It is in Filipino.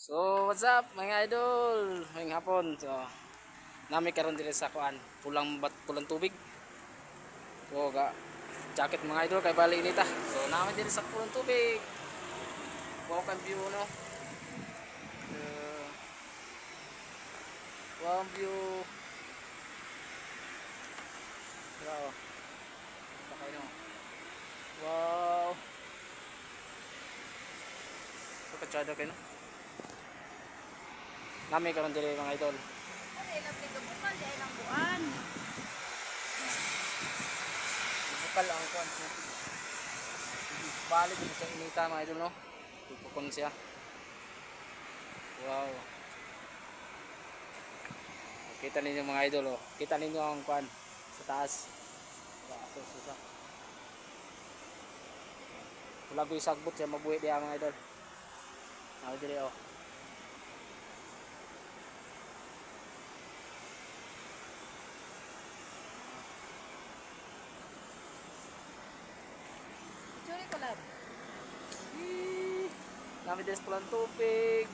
So, what's up mga idol? Ngayong hapon. So, nami karon diri sa kuan, pulang tubig. So, jacket mga idol kay bali inita. So, nami diri sa pulang tubig. Wow kan view no. Uh, wow view. Wow. Pakay no. Wow. Pagkatsada kayo no. Nami karon diri mga idol. Ano ilang pitubukan di ilang buwan. Bukal ang kuan. Balik dito sa inita mga idol no. Pupukon siya. Wow. Kita ninyo mga idol oh. Kita ninyo ang kuan sa taas. Susa. Wala ko isagbot siya mabuhi diya mga idol. Ako diri oh. Churi ko lab. Nami des pulang tubig.